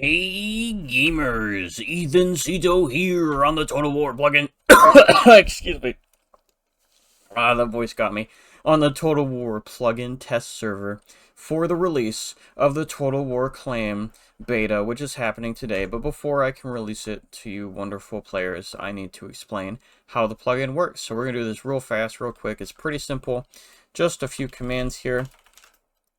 Hey gamers, Ethan Cito here on the Total War plugin. Excuse me. That voice got me. On the Total War plugin test server for the release of the Total War Claim beta, which is happening today. But before I can release it to you wonderful players, I need to explain how the plugin works. So we're going to do this real fast, real quick. It's pretty simple. Just a few commands here.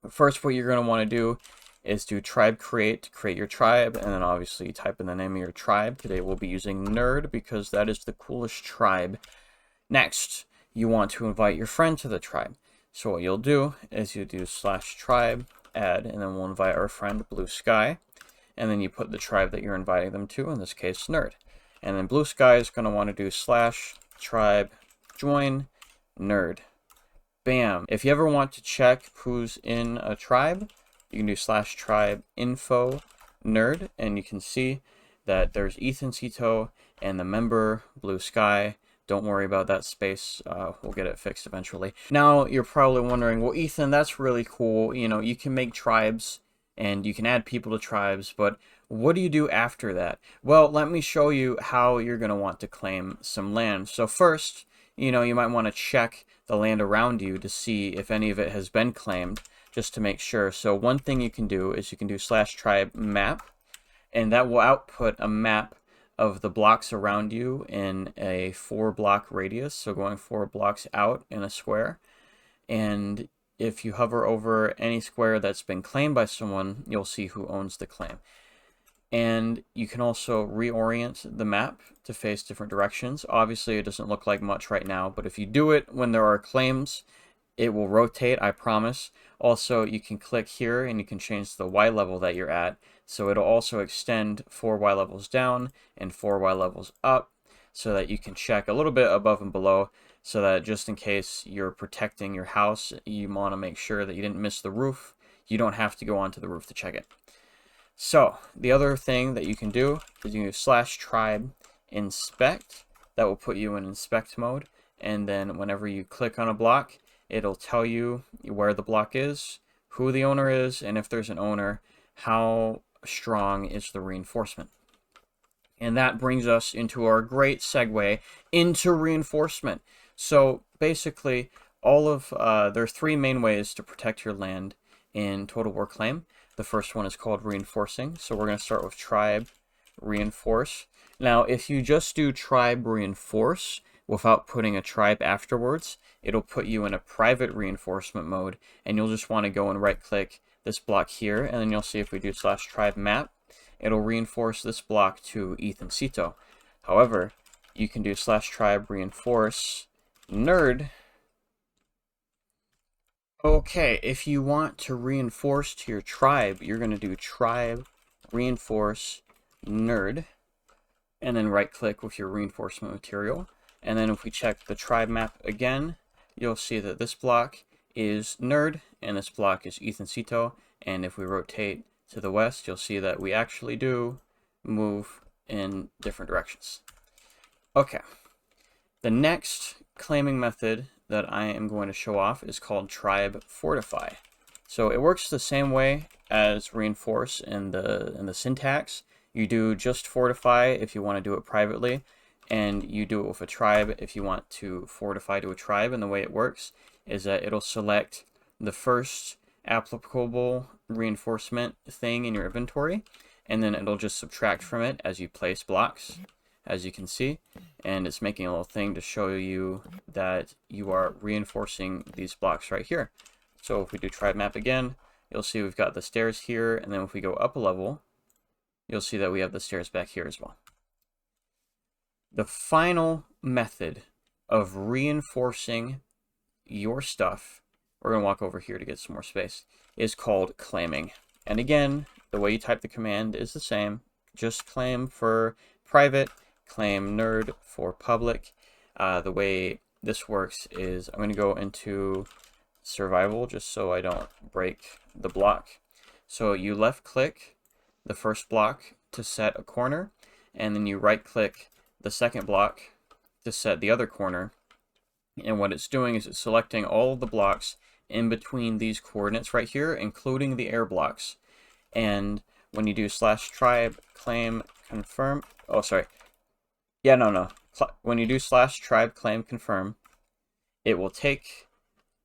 First, what you're going to want to do is do tribe create to create your tribe, and then obviously type in the name of your tribe. Today we'll be using nerd because that is the coolest tribe. Next, you want to invite your friend to the tribe. So what you'll do is you do /tribe add, and then we'll invite our friend Blue Sky, and then you put the tribe that you're inviting them to, in this case nerd. And then Blue Sky is going to want to do /tribe join nerd. Bam. If you ever want to check who's in a tribe, you can do /tribe info nerd, and you can see that there's Ethan Cito and the member Blue Sky. Don't worry about that space. We'll get it fixed eventually. Now you're probably wondering, well, Ethan, that's really cool. You know, you can make tribes and you can add people to tribes, but what do you do after that? Well, let me show you how you're going to want to claim some land. So first, you know, you might want to check the land around you to see if any of it has been claimed, just to make sure. So one thing you can do is you can do /tribe map, and that will output a map of the blocks around you in a 4-block radius, so going 4 blocks out in a square. And if you hover over any square that's been claimed by someone, you'll see who owns the claim. And you can also reorient the map to face different directions. Obviously, it doesn't look like much right now, but if you do it when there are claims, it will rotate, I promise. Also, you can click here and you can change the Y level that you're at. So it'll also extend 4 Y levels down and 4 Y levels up, so that you can check a little bit above and below, so that just in case you're protecting your house, you want to make sure that you didn't miss the roof. You don't have to go onto the roof to check it. So the other thing that you can do is you can do /tribe inspect. That will put you in inspect mode, and then whenever you click on a block, it'll tell you where the block is, who the owner is, and if there's an owner, how strong is the reinforcement. And that brings us into our great segue into reinforcement. So basically, there are 3 main ways to protect your land in Total War Claim. The first one is called reinforcing. So we're going to start with tribe reinforce. Now, if you just do tribe reinforce without putting a tribe afterwards, it'll put you in a private reinforcement mode, and you'll just want to go and right click this block here, and then you'll see if we do /tribe map, it'll reinforce this block to Ethan Cito. However, you can do /tribe reinforce nerd. Okay, if you want to reinforce to your tribe, you're going to do tribe reinforce nerd, and then right click with your reinforcement material. And then if we check the tribe map again, you'll see that this block is nerd and this block is Ethan Cito. And if we rotate to the west, you'll see that we actually do move in different directions. Okay, the next claiming method that I am going to show off is called tribe fortify. So it works the same way as reinforce in the syntax. You do just fortify if you want to do it privately, and you do it with a tribe if you want to fortify to a tribe. And the way it works is that it'll select the first applicable reinforcement thing in your inventory, and then it'll just subtract from it as you place blocks, as you can see. And it's making a little thing to show you that you are reinforcing these blocks right here. So if we do tribe map again, you'll see we've got the stairs here, and then if we go up a level, you'll see that we have the stairs back here as well. The final method of reinforcing your stuff, we're going to walk over here to get some more space, is called claiming. And again, the way you type the command is the same. Just claim for private, claim nerd for public. The way this works is I'm going to go into survival just so I don't break the block. So you left click the first block to set a corner, and then you right click the second block to set the other corner. And what it's doing is it's selecting all of the blocks in between these coordinates right here, including the air blocks. And when you do /tribe/claim confirm, oh, sorry. Yeah, no. When you do /tribe/claim confirm, it will take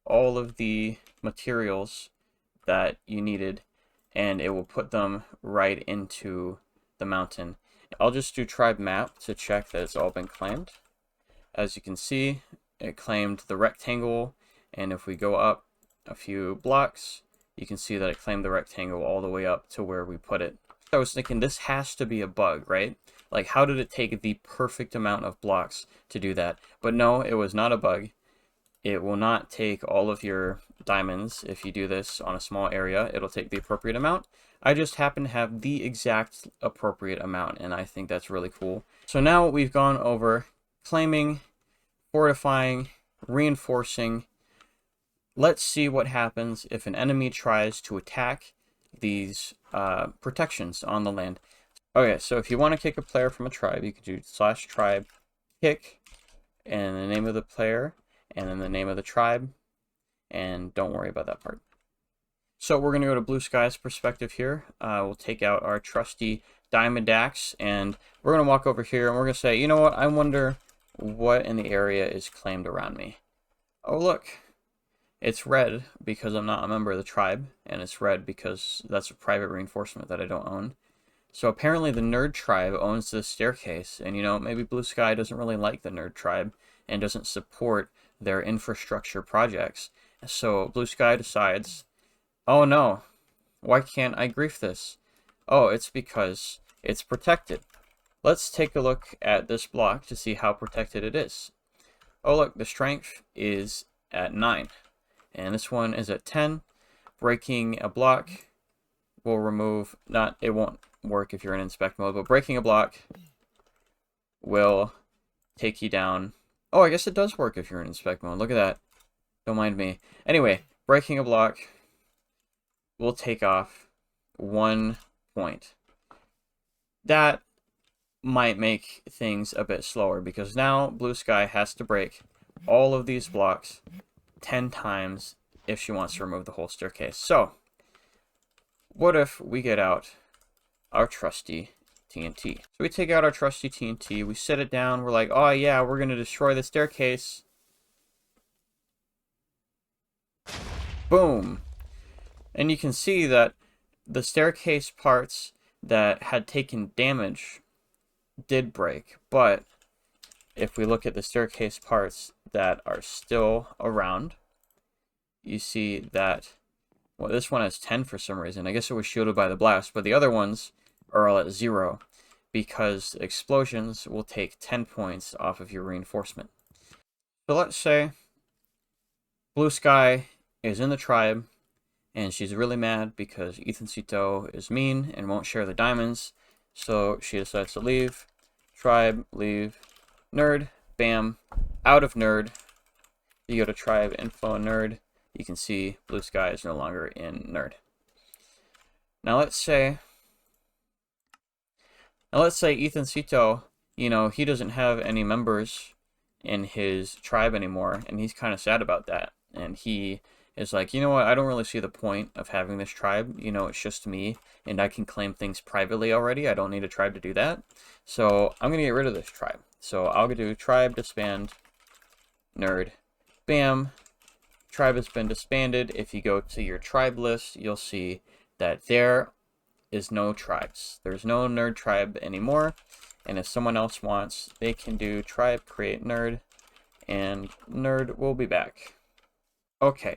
all of the materials that you needed and it will put them right into the mountain. I'll just do tribe map to check that it's all been claimed. As you can see, it claimed the rectangle, and if we go up a few blocks, you can see that it claimed the rectangle all the way up to where we put it. I was thinking this has to be a bug, right? Like, how did it take the perfect amount of blocks to do that? But no, it was not a bug. It will not take all of your diamonds if you do this on a small area. It'll take the appropriate amount. I just happen to have the exact appropriate amount, and I think that's really cool. So now we've gone over claiming, fortifying, reinforcing. Let's see what happens if an enemy tries to attack these protections on the land. Okay, so if you want to kick a player from a tribe, you can do /tribe kick, and the name of the player, and then the name of the tribe, and don't worry about that part. So we're going to go to Blue Sky's perspective here. We'll take out our trusty diamond axe, and we're going to walk over here, and we're going to say, you know what, I wonder what in the area is claimed around me. Oh, look, it's red because I'm not a member of the tribe, and it's red because that's a private reinforcement that I don't own. So apparently the Nerd Tribe owns this staircase, and you know, maybe Blue Sky doesn't really like the Nerd Tribe and doesn't support their infrastructure projects. So Blue Sky decides, oh no, why can't I grief this? Oh, it's because it's protected. Let's take a look at this block to see how protected it is. Oh look, the strength is at 9, and this one is at 10. Breaking a block will remove, it won't work if you're in inspect mode, but breaking a block will take you down. Oh, I guess it does work if you're in inspect mode. Look at that. Don't mind me. Anyway, breaking a block will take off 1 point. That might make things a bit slower because now Blue Sky has to break all of these blocks 10 times if she wants to remove the whole staircase. So, what if we get out our trusty TNT? So we take out our trusty TNT, we set it down, we're like, oh yeah, we're going to destroy the staircase. Boom! And you can see that the staircase parts that had taken damage did break, but if we look at the staircase parts that are still around, you see that, well, this one has 10 for some reason. I guess it was shielded by the blast, but the other ones are all at 0 because explosions will take 10 points off of your reinforcement. So let's say Blue Sky is in the tribe and she's really mad because Ethancito is mean and won't share the diamonds. So she decides to leave. Tribe, leave. Nerd, bam, out of Nerd. You go to tribe, info, Nerd. You can see Blue Sky is no longer in Nerd. Now let's say Ethancito, you know, he doesn't have any members in his tribe anymore, and he's kind of sad about that. And he is like, you know what, I don't really see the point of having this tribe. You know, it's just me, and I can claim things privately already. I don't need a tribe to do that. So I'm going to get rid of this tribe. So I'll do tribe, disband, Nerd, bam. Tribe has been disbanded. If you go to your tribe list, you'll see that there is no tribes. There's no Nerd Tribe anymore. And if someone else wants, they can do tribe, create Nerd, and Nerd will be back. Okay,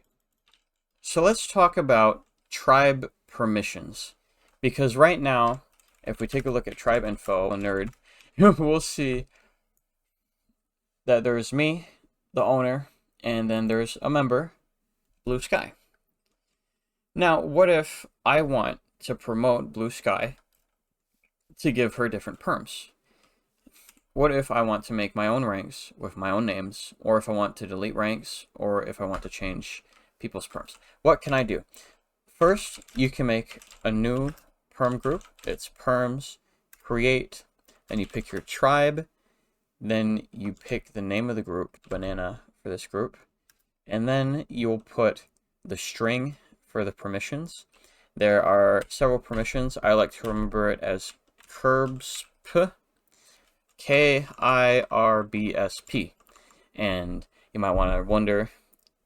so let's talk about tribe permissions. Because right now, if we take a look at tribe info and Nerd, we'll see that there's me, the owner, and then there's a member, Blue Sky. Now, what if I want to promote Blue Sky to give her different perms? What if I want to make my own ranks with my own names, or if I want to delete ranks, or if I want to change people's perms? What can I do? First, you can make a new perm group. It's perms, create, then you pick your tribe, then you pick the name of the group, banana for this group, and then you'll put the string for the permissions. there are several permissions. I like to remember it as KIRBSP, KIRBSP. And you might want to wonder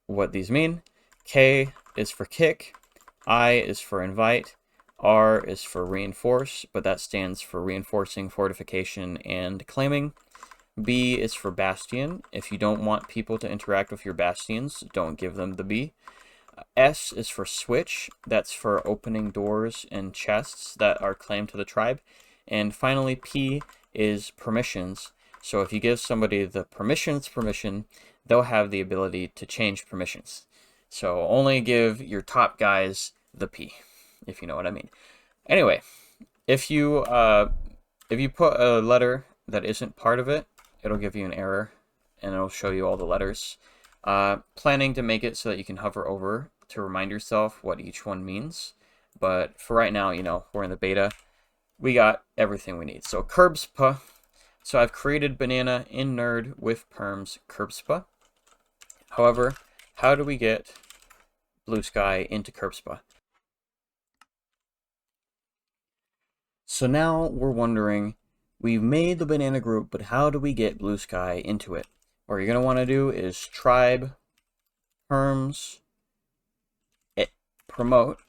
what these mean. K is for kick, I is for invite, R is for reinforce, but that stands for reinforcing, fortification, and claiming. B is for bastion. If you don't want people to interact with your bastions, don't give them the B. S is for switch. That's for opening doors and chests that are claimed to the tribe. And finally, P is permissions. So if you give somebody the permissions permission, they'll have the ability to change permissions. So only give your top guys the P, if you know what I mean. Anyway, if you put a letter that isn't part of it, it'll give you an error, and it'll show you all the letters. Planning to make it so that you can hover over to remind yourself what each one means. But for right now, we're in the beta. We got everything we need. So KIRBSP. So I've created banana in nerd with perms KIRBSP. However, how do we get blue sky into KIRBSP? So now we're wondering, we've made the banana group, but how do we get blue sky into it? What you're going to want to do is tribe perms promote,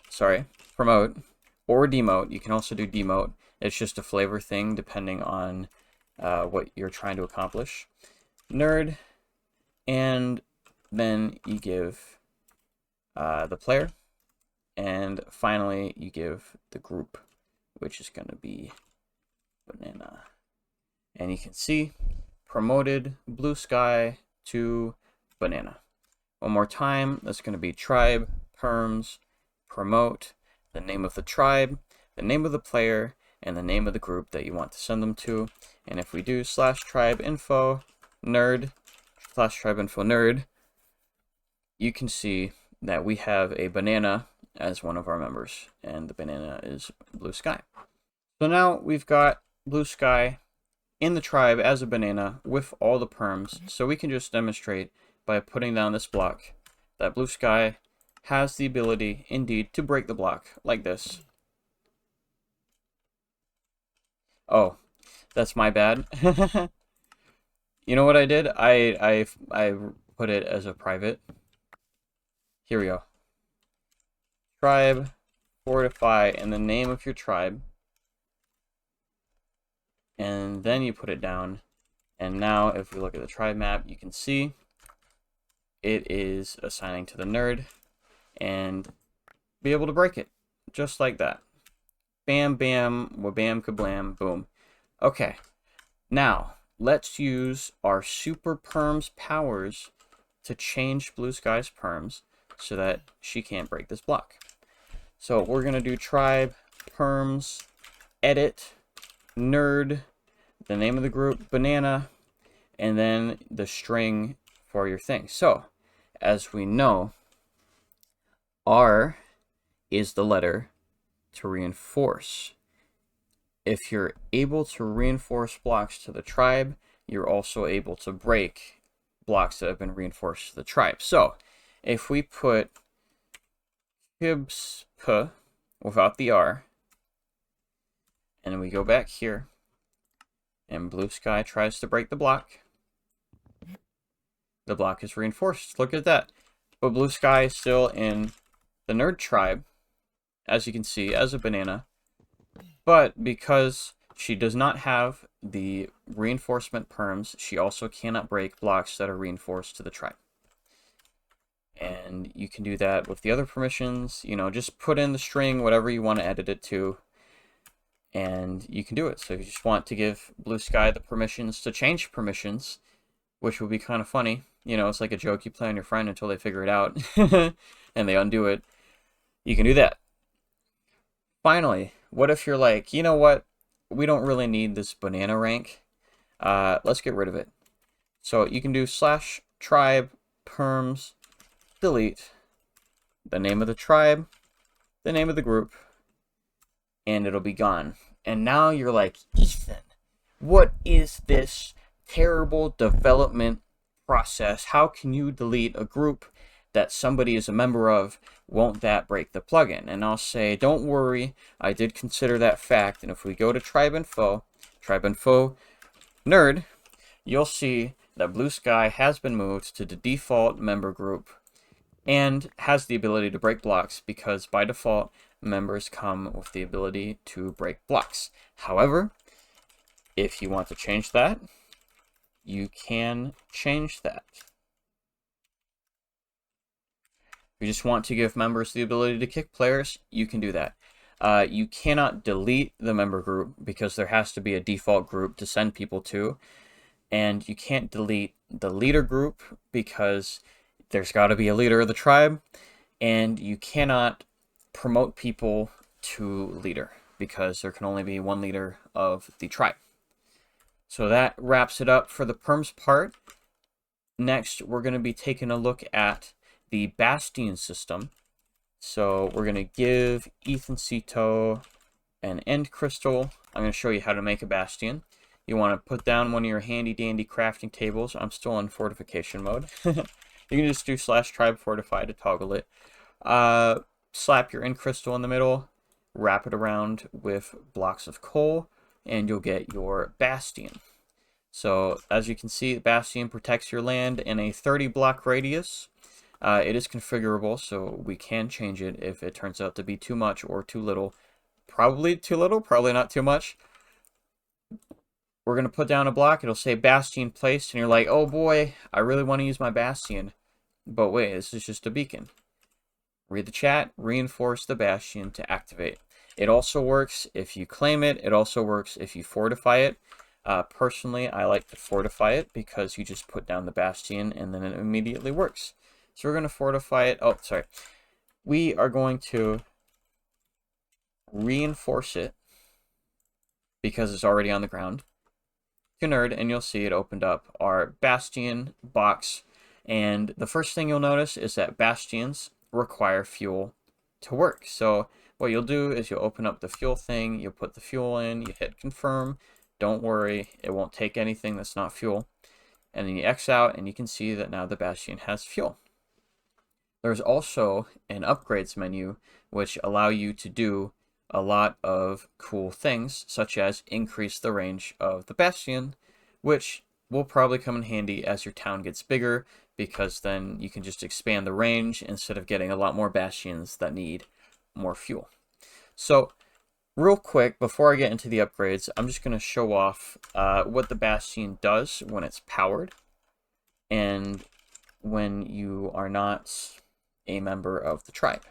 or demote. You can also do demote. It's just a flavor thing depending on what you're trying to accomplish. Nerd, and then you give the player, and finally you give the group, which is going to be banana. And you can see promoted blue sky to banana. One more time, that's going to be tribe perms promote, the name of the tribe, the name of the player, and the name of the group that you want to send them to. And if we do /tribe_info nerd /tribe_info nerd, you can see that we have a banana as one of our members, and the banana is blue sky. So now we've got blue sky in the tribe as a banana with all the perms, so we can just demonstrate by putting down this block that blue sky has the ability indeed to break the block like this. Oh, that's my bad. You know what I did? I put it as a private. Here we go. Tribe, Fortify, and the name of your tribe. And then you put it down. And now if we look at the tribe map, you can see it is assigning to the nerd and be able to break it just like that. Bam, bam, wabam, kablam, boom. Okay, now let's use our super perms powers to change blue sky's perms so that she can't break this block. So we're going to do tribe perms edit nerd, the name of the group banana, and then the string for your thing. So as we know, R is the letter to reinforce. If you're able to reinforce blocks to the tribe, you're also able to break blocks that have been reinforced to the tribe. So if we put KIRBSP without the R, and we go back here, and blue sky tries to break the block is reinforced. Look at that. But blue sky is still in the nerd tribe, as you can see, as a banana. But because she does not have the reinforcement perms, she also cannot break blocks that are reinforced to the tribe. And you can do that with the other permissions. Just put in the string, whatever you want to edit it to, and you can do it. So if you just want to give blue sky the permissions to change permissions, which would be kind of funny. It's like a joke you play on your friend until they figure it out and they undo it. You can do that. Finally, what if you're like, you know what? We don't really need this banana rank. Let's get rid of it. So you can do /tribe perms delete the name of the tribe, the name of the group, and it'll be gone. And now you're like, Ethan, what is this terrible development process? How can you delete a group that somebody is a member of, won't that break the plugin? And I'll say, don't worry, I did consider that fact. And if we go to Tribe Info Nerd, you'll see that Blue Sky has been moved to the default member group and has the ability to break blocks because by default, members come with the ability to break blocks. However, if you want to change that, you can change that. If you just want to give members the ability to kick players, you can do that. You cannot delete the member group because there has to be a default group to send people to. And you can't delete the leader group because there's got to be a leader of the tribe. And you cannot promote people to leader because there can only be one leader of the tribe. So that wraps it up for the perms part. Next, we're going to be taking a look at the Bastion system. So we're going to give Ethan Cito an end crystal. I'm going to show you how to make a Bastion. You want to put down one of your handy dandy crafting tables. I'm still in fortification mode. You can just do /tribe fortify to toggle it. Slap your end crystal in the middle, wrap it around with blocks of coal, and you'll get your Bastion. So as you can see, Bastion protects your land in a 30 block radius. It is configurable, so we can change it if it turns out to be too much or too little. Probably too little, probably not too much. We're going to put down a block. It'll say Bastion placed, and you're like, oh boy, I really want to use my Bastion. But wait, this is just a beacon. Read the chat, reinforce the Bastion to activate. It also works if you claim it. It also works if you fortify it. Personally, I like to fortify it because you just put down the Bastion and then it immediately works. So we're going to fortify it. Oh, sorry. We are going to reinforce it because it's already on the ground. To Nerd, and you'll see it opened up our Bastion box. And the first thing you'll notice is that Bastions require fuel to work. So what you'll do is you'll open up the fuel thing, you'll put the fuel in, you hit confirm. Don't worry, it won't take anything that's not fuel. And then you X out, and you can see that now the Bastion has fuel. There's also an upgrades menu, which allow you to do a lot of cool things, such as increase the range of the Bastion, which will probably come in handy as your town gets bigger, because then you can just expand the range instead of getting a lot more Bastions that need more fuel. So real quick, before I get into the upgrades, I'm just going to show off what the Bastion does when it's powered and when you are not a member of the tribe.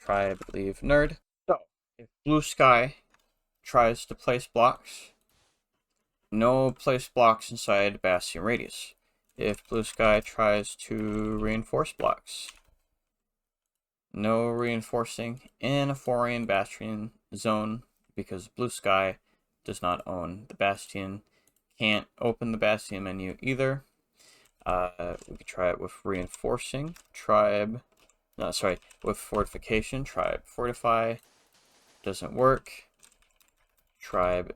Tribe leave Nerd. So, if Blue Sky tries to place blocks, no place blocks inside Bastion radius. If Blue Sky tries to reinforce blocks, no reinforcing in a foreign Bastion zone because Blue Sky does not own the Bastion. Can't open the Bastion menu either. We could try it with reinforcing. With fortification. Tribe fortify. Doesn't work. Tribe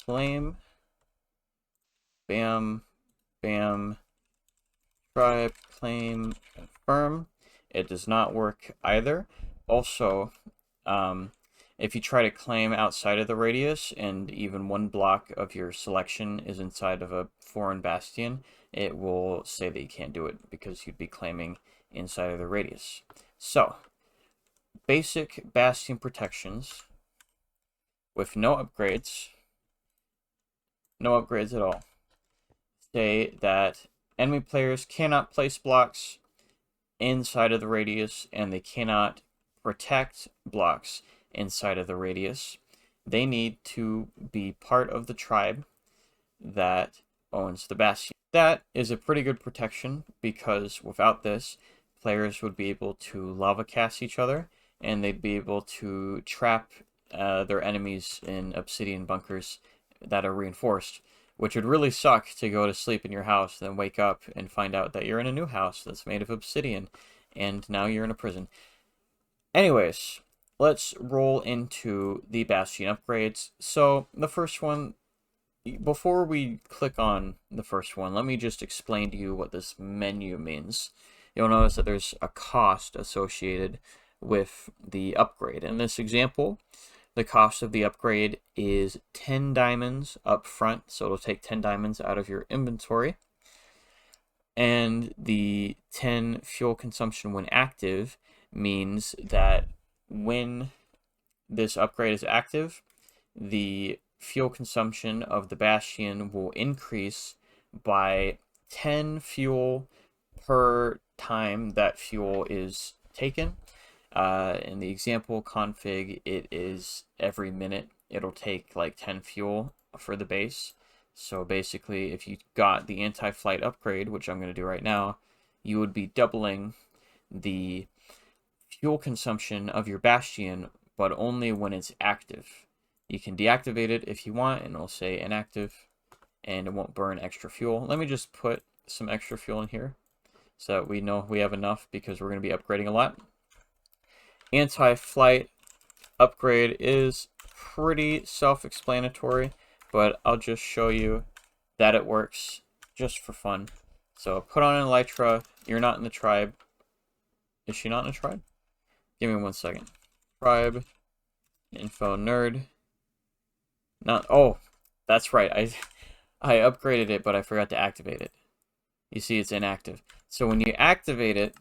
claim. Bam. Bam. Tribe claim. Confirm. It does not work either. Also, if you try to claim outside of the radius and even one block of your selection is inside of a foreign Bastion, it will say that you can't do it because you'd be claiming inside of the radius. So, basic Bastion protections with no upgrades at all, say that enemy players cannot place blocks inside of the radius and they cannot protect blocks inside of the radius. They need to be part of the tribe that owns the Bastion. That is a pretty good protection because without this, players would be able to lava cast each other and they'd be able to trap their enemies in obsidian bunkers that are reinforced, which would really suck to go to sleep in your house, then wake up and find out that you're in a new house that's made of obsidian and now you're in a prison. Anyways, let's roll into the Bastion upgrades. So the first one before we click on the first one, let me just explain to you what this menu means. You'll notice that there's a cost associated with the upgrade. In this example, the cost of the upgrade is 10 diamonds up front, so it'll take 10 diamonds out of your inventory. And the 10 fuel consumption when active means that when this upgrade is active, the fuel consumption of the Bastion will increase by 10 fuel per time that fuel is taken. In the example config, it is every minute it'll take like 10 fuel for the base. So basically, if you got the anti-flight upgrade, which I'm going to do right now, you would be doubling the fuel consumption of your Bastion, but only when it's active. You can deactivate it if you want, and it'll say inactive, and it won't burn extra fuel. Let me just put some extra fuel in here so that we know we have enough, because we're going to be upgrading a lot. Anti-flight upgrade is pretty self-explanatory, but I'll just show you that it works just for fun. So put on an elytra. You're not in the tribe. Is she not in the tribe? Give me 1 second. Tribe info nerd. Not, oh, that's right. I upgraded it, but I forgot to activate it. You see it's inactive. So when you activate it,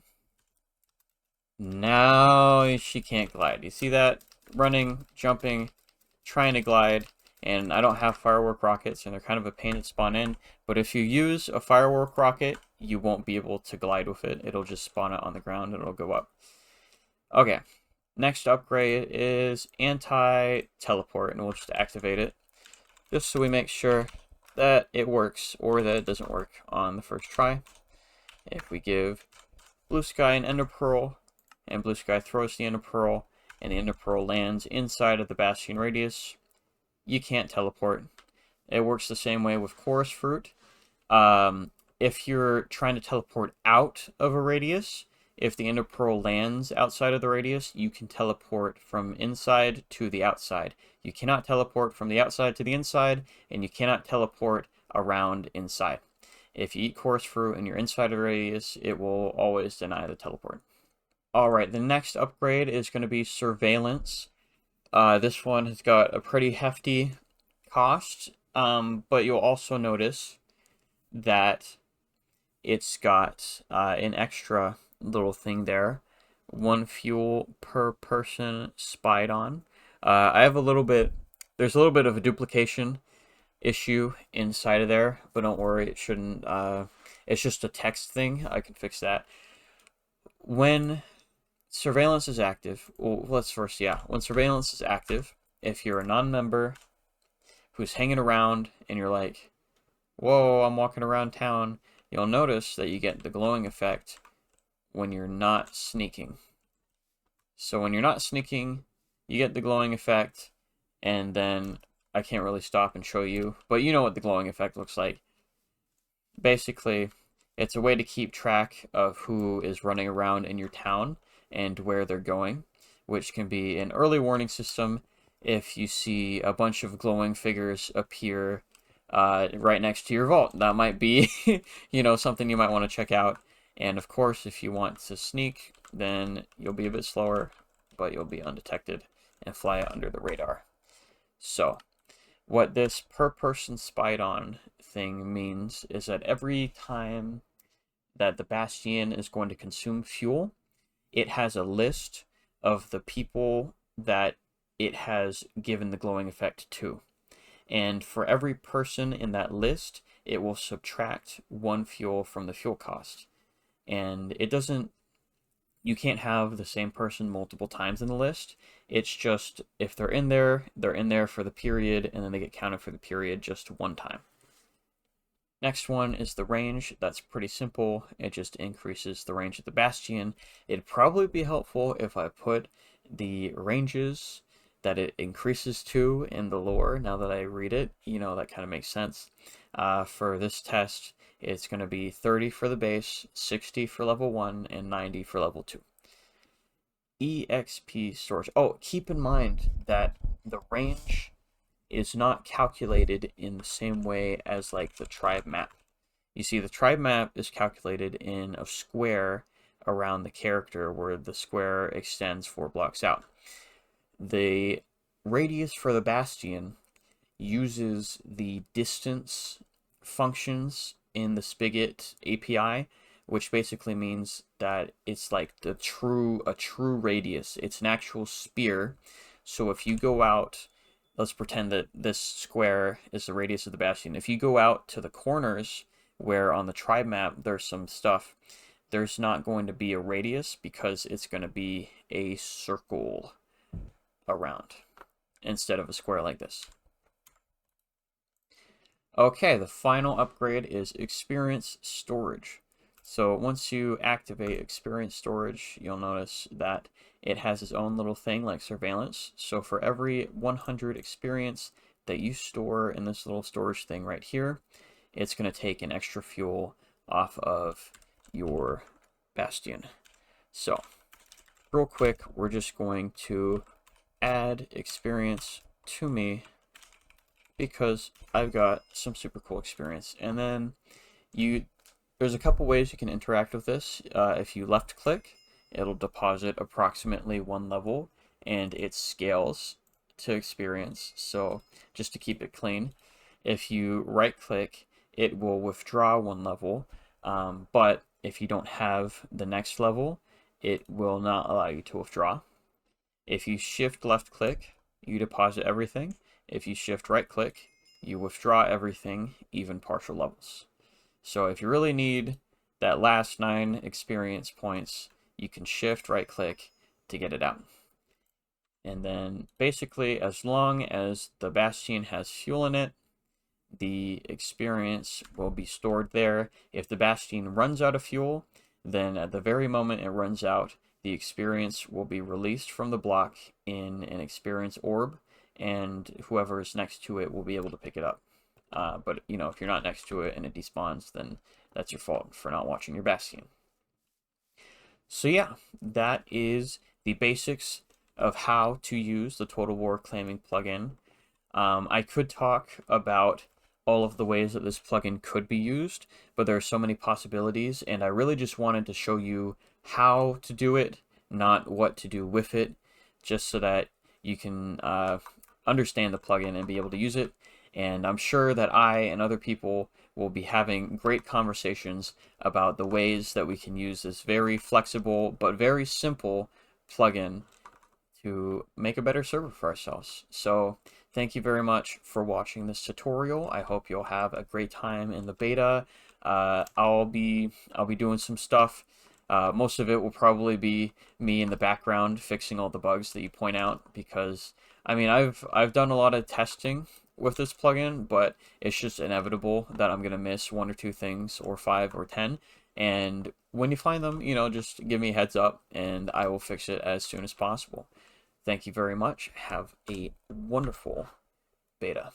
now she can't glide. You see that? Running, jumping, trying to glide. And I don't have firework rockets, and they're kind of a pain to spawn in. But if you use a firework rocket, you won't be able to glide with it. It'll just spawn it on the ground and it'll go up. Okay. Next upgrade is anti-teleport, and we'll just activate it, just so we make sure that it works or that it doesn't work on the first try. If we give Blue Sky an Ender Pearl, and Blue Sky throws the Ender Pearl, and the Ender Pearl lands inside of the Bastion radius, you can't teleport. It works the same way with Chorus Fruit. If you're trying to teleport out of a radius, if the Ender Pearl lands outside of the radius, you can teleport from inside to the outside. You cannot teleport from the outside to the inside, and you cannot teleport around inside. If you eat Chorus Fruit and you're inside a radius, it will always deny the teleport. Alright, the next upgrade is going to be Surveillance. This one has got a pretty hefty cost, but you'll also notice that it's got an extra little thing there. 1 fuel per person spied on. I have a little bit, there's a little bit of a duplication issue inside of there, but don't worry, it shouldn't, it's just a text thing. I can fix that. When surveillance is active, well, when surveillance is active, if you're a non-member who's hanging around and you're like, whoa, I'm walking around town, you'll notice that you get the glowing effect when you're not sneaking. So when you're not sneaking, you get the glowing effect, and then I can't really stop and show you, but you know what the glowing effect looks like. Basically, it's a way to keep track of who is running around in your town and where they're going, which can be an early warning system if you see a bunch of glowing figures appear right next to your vault. That might be, you know, something you might want to check out. And of course, if you want to sneak, then you'll be a bit slower, but you'll be undetected and fly under the radar. So, what this per person spied on thing means is that every time that the Bastion is going to consume fuel, it has a list of the people that it has given the glowing effect to. And for every person in that list, it will subtract 1 fuel from the fuel cost. And it doesn't, you can't have the same person multiple times in the list. It's just, if they're in there for the period, and then they get counted for the period just 1 time. Next one is the range. That's pretty simple. It just increases the range of the Bastion. It'd probably be helpful if I put the ranges that it increases to in the lore. Now that I read it, you know, that kind of makes sense. For this test, it's going to be 30 for the base, 60 for level 1, and 90 for level 2. EXP storage. Oh, keep in mind that the range is not calculated in the same way as like the tribe map. You see, the tribe map is calculated in a square around the character where the square extends 4 blocks out. The radius for the Bastion uses the distance functions in the Spigot API, which basically means that it's like a true radius. It's an actual spear. So if you go out, let's pretend that this square is the radius of the Bastion. If you go out to the corners where on the tribe map there's some stuff, there's not going to be a radius because it's going to be a circle around instead of a square like this. Okay, the final upgrade is experience storage. So once you activate experience storage, you'll notice that it has its own little thing like surveillance. So for every 100 experience that you store in this little storage thing right here, it's going to take an extra fuel off of your Bastion. So real quick, we're just going to add experience to me because I've got some super cool experience. And then there's a couple ways you can interact with this. If you left click, it'll deposit approximately 1 level and it scales to experience. So just to keep it clean, if you right click, it will withdraw 1 level. But if you don't have the next level, it will not allow you to withdraw. If you shift left click, you deposit everything. If you shift right click, you withdraw everything, even partial levels. So if you really need that last 9 experience points, you can shift right click to get it out. And then basically, as long as the Bastion has fuel in it, the experience will be stored there. If the Bastion runs out of fuel, then at the very moment it runs out, the experience will be released from the block in an experience orb, and whoever is next to it will be able to pick it up. But you know, if you're not next to it and it despawns, then that's your fault for not watching your Bastion. So yeah, that is the basics of how to use the Total War claiming plugin. I could talk about all of the ways that this plugin could be used, but there are so many possibilities, and I really just wanted to show you how to do it, not what to do with it, just so that you can understand the plugin and be able to use it. And I'm sure that I and other people will be having great conversations about the ways that we can use this very flexible but very simple plugin to make a better server for ourselves. So thank you very much for watching this tutorial. I hope you'll have a great time in the beta. I'll be doing some stuff. Most of it will probably be me in the background fixing all the bugs that you point out, because I mean I've done a lot of testing with this plugin, but it's just inevitable that I'm gonna miss 1 or 2 things, or 5 or 10. And when you find them, you know, just give me a heads up and I will fix it as soon as possible. Thank you very much. Have a wonderful beta.